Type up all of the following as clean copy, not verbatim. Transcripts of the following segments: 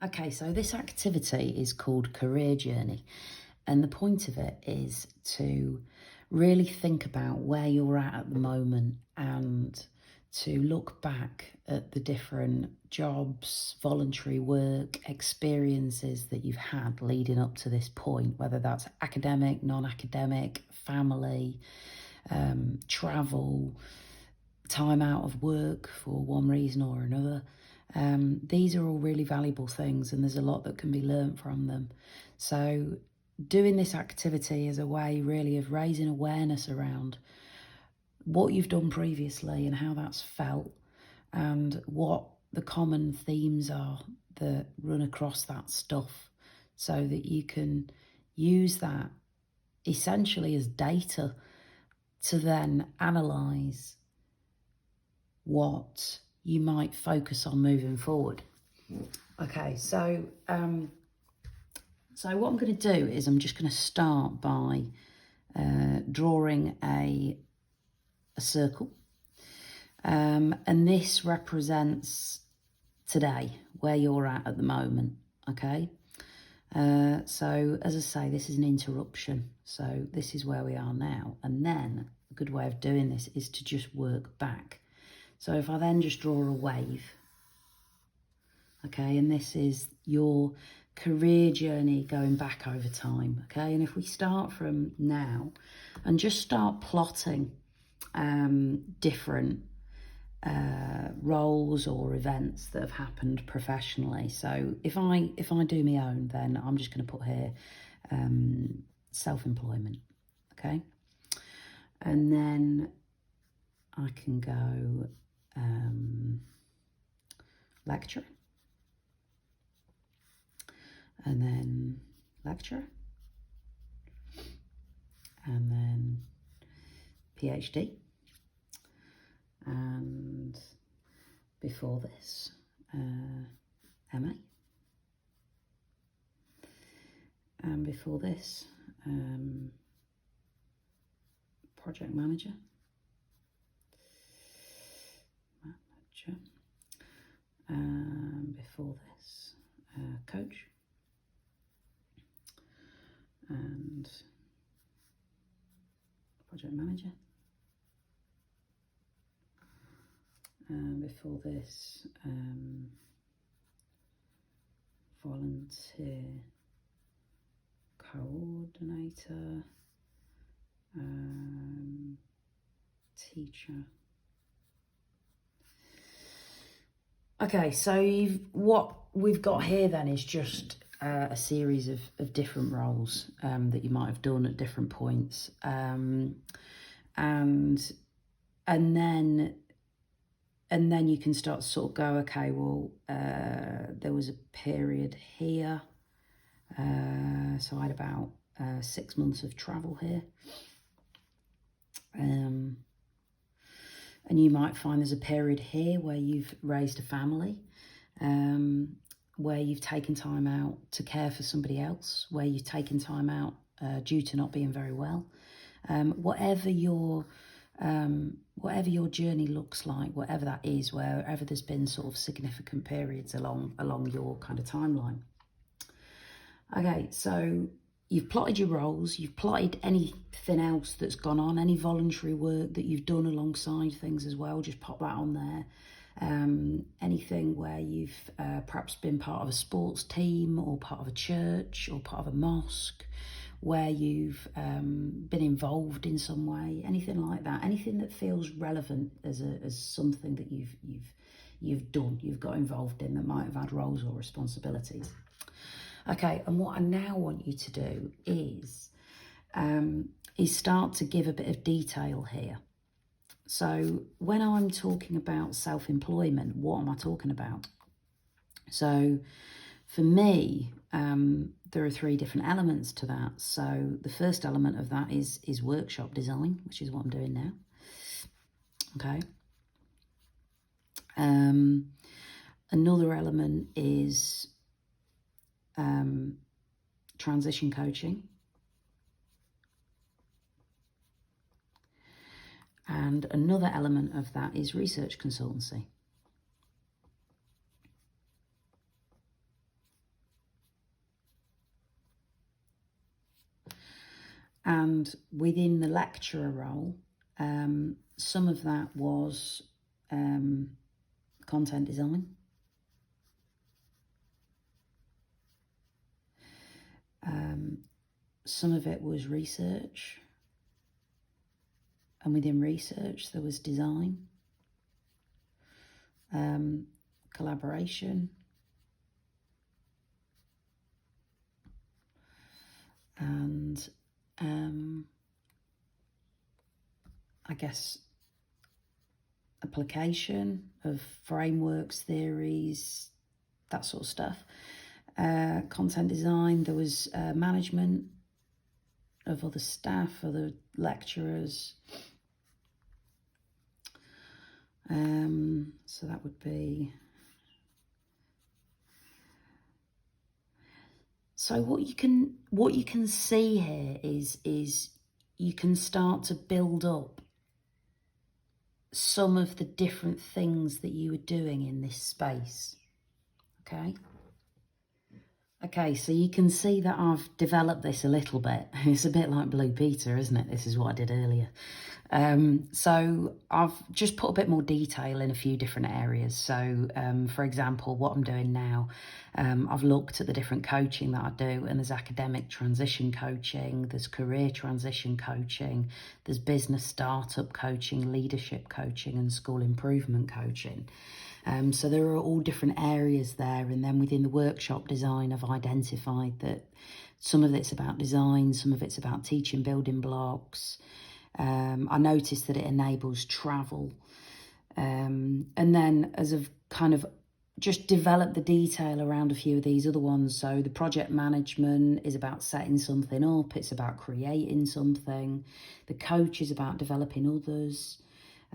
Okay, so this activity is called Career Journey, and the point of it is to really think about where you're at the moment and to look back at the different jobs, voluntary work, experiences that you've had leading up to this point, whether that's academic, non-academic, family, travel, time out of work for one reason or another. These are all really valuable things, and there's a lot that can be learnt from them. So doing this activity is a way really of raising awareness around what you've done previously and how that's felt, and what the common themes are that run across that stuff, so that you can use that essentially as data to then analyse what you might focus on moving forward. Okay, so what I'm going to do is I'm just going to start by drawing a circle, and this represents today, where you're at the moment. Okay, so as I say, this is an interruption, so this is where we are now, and then a good way of doing this is to just work back. So if I then just draw a wave, okay, and this is your career journey going back over time, okay, and if we start from now and just start plotting different roles or events that have happened professionally. So if I do my own, then I'm just going to put here self-employment, okay, and then I can go lecturer, and then lecturer, and then PhD, and before this MA, and before this project manager, before this coach, and project manager, and before this volunteer coordinator, teacher. Okay, so what we've got here then is just a series of different roles that you might have done at different points, and then you can start to sort of go, okay, well, there was a period here, so I had about 6 months of travel here, and you might find there's a period here where you've raised a family, where you've taken time out to care for somebody else, where you've taken time out due to not being very well. Whatever your journey looks like, whatever that is, wherever there's been sort of significant periods along your kind of timeline. Okay, so you've plotted your roles, you've plotted anything else that's gone on, any voluntary work that you've done alongside things as well, just pop that on there. Anything where you've perhaps been part of a sports team or part of a church or part of a mosque, where you've been involved in some way, anything like that, anything that feels relevant as something that you've done, you've got involved in, that might have had roles or responsibilities. Okay, and what I now want you to do is start to give a bit of detail here. So when I'm talking about self-employment, what am I talking about? So for me, there are 3 different elements to that. So the first element of that is workshop design, which is what I'm doing now. Okay. Another element is transition coaching. And another element of that is research consultancy. And within the lecturer role, some of that was content design. Some of it was research. And within research, there was design, collaboration, and I guess application of frameworks, theories, that sort of stuff. Content design, there was management of other staff, other lecturers. So that would be... So what you can see here is you can start to build up some of the different things that you were doing in this space. Okay, so you can see that I've developed this a little bit. It's a bit like Blue Peter, isn't it? This is what I did earlier. So I've just put a bit more detail in a few different areas. So, for example, what I'm doing now, I've looked at the different coaching that I do, and there's academic transition coaching, there's career transition coaching, there's business startup coaching, leadership coaching, and school improvement coaching. So there are all different areas there, and then within the workshop design, I've identified that some of it's about design, some of it's about teaching building blocks. I noticed that it enables travel. And then as I've kind of just developed the detail around a few of these other ones, so the project management is about setting something up, it's about creating something. The coach is about developing others.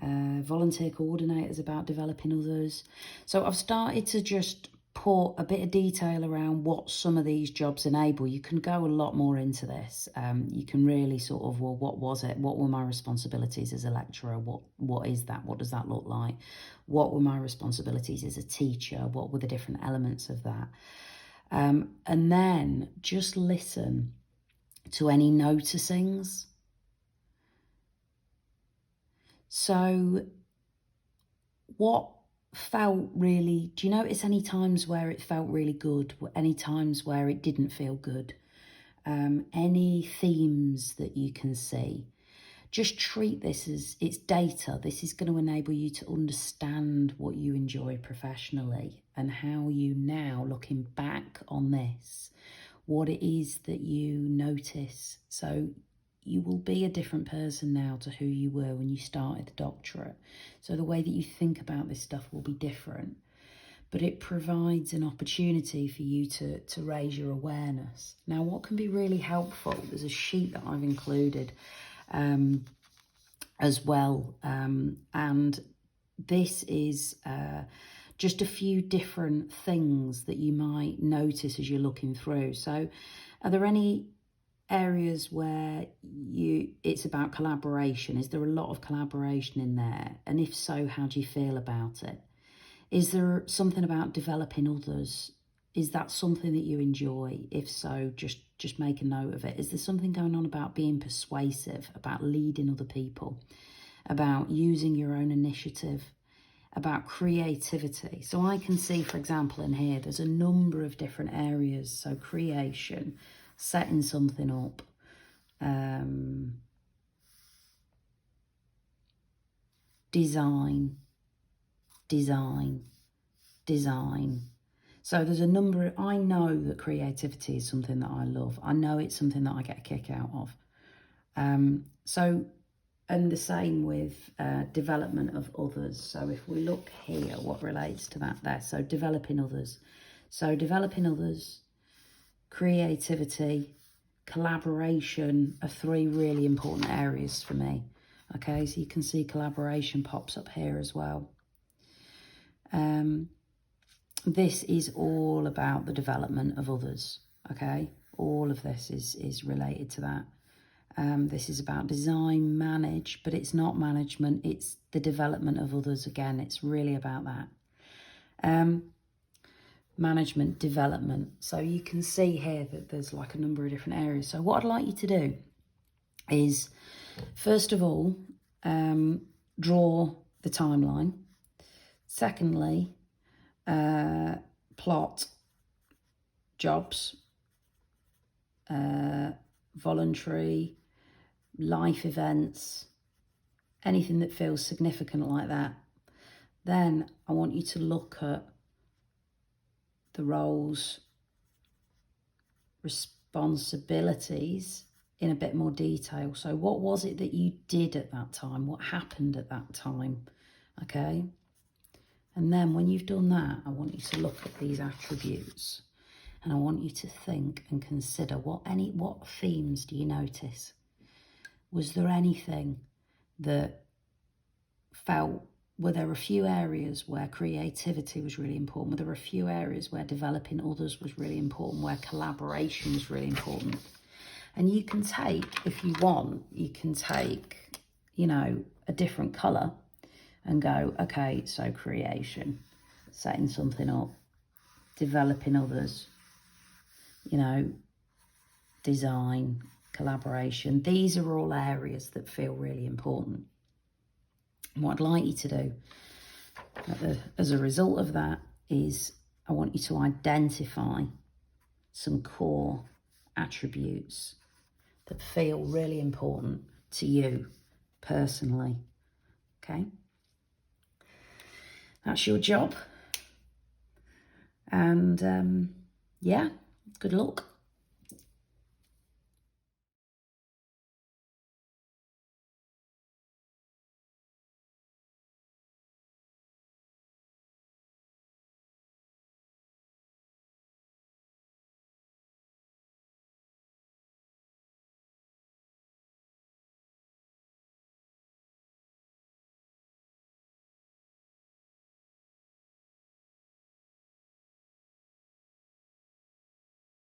Volunteer coordinators about developing others. So I've started to just put a bit of detail around what some of these jobs enable. You can go a lot more into this. You can really sort of, well, what was it? What were my responsibilities as a lecturer? What is that? What does that look like? What were my responsibilities as a teacher? What were the different elements of that? And then just listen to any noticings. So what felt really, do you notice any times where it felt really good? Any times where it didn't feel good? Any themes that you can see? Just treat this as it's data. This is going to enable you to understand what you enjoy professionally and how you now, looking back on this, what it is that you notice. So you will be a different person now to who you were when you started the doctorate. So the way that you think about this stuff will be different. But it provides an opportunity for you to raise your awareness. Now, what can be really helpful, there's a sheet that I've included as well. And this is just a few different things that you might notice as you're looking through. So are there any areas where it's about collaboration? Is there a lot of collaboration in there? And if so, how do you feel about it? Is there something about developing others? Is that something that you enjoy? If so, just make a note of it. Is there something going on about being persuasive, about leading other people, about using your own initiative, about creativity? So I can see, for example, in here, there's a number of different areas. So creation, setting something up, design. So there's a number I know that creativity is something that I love. I know it's something that I get a kick out of. And the same with development of others. So if we look here, what relates to that there? So developing others. So developing others, creativity, collaboration are three really important areas for me. Okay, so you can see collaboration pops up here as well. This is all about the development of others. Okay, all of this is related to that. This is about design, manage, but it's not management, it's the development of others. Again, it's really about that. Management, development. So you can see here that there's like a number of different areas. So what I'd like you to do is, first of all, draw the timeline. Secondly, plot jobs, voluntary, life events, anything that feels significant like that. Then I want you to look at the roles, responsibilities in a bit more detail. So what was it that you did at that time? What happened at that time? Okay. And then when you've done that, I want you to look at these attributes, and I want you to think and consider what themes do you notice? Was there anything that were there a few areas where creativity was really important? Were there a few areas where developing others was really important, where collaboration was really important? And you can take, if you want, you can take, a different colour and go, okay, so creation, setting something up, developing others, design, collaboration. These are all areas that feel really important. And what I'd like you to do as a result of that is I want you to identify some core attributes that feel really important to you personally. Okay? That's your job. And yeah, good luck.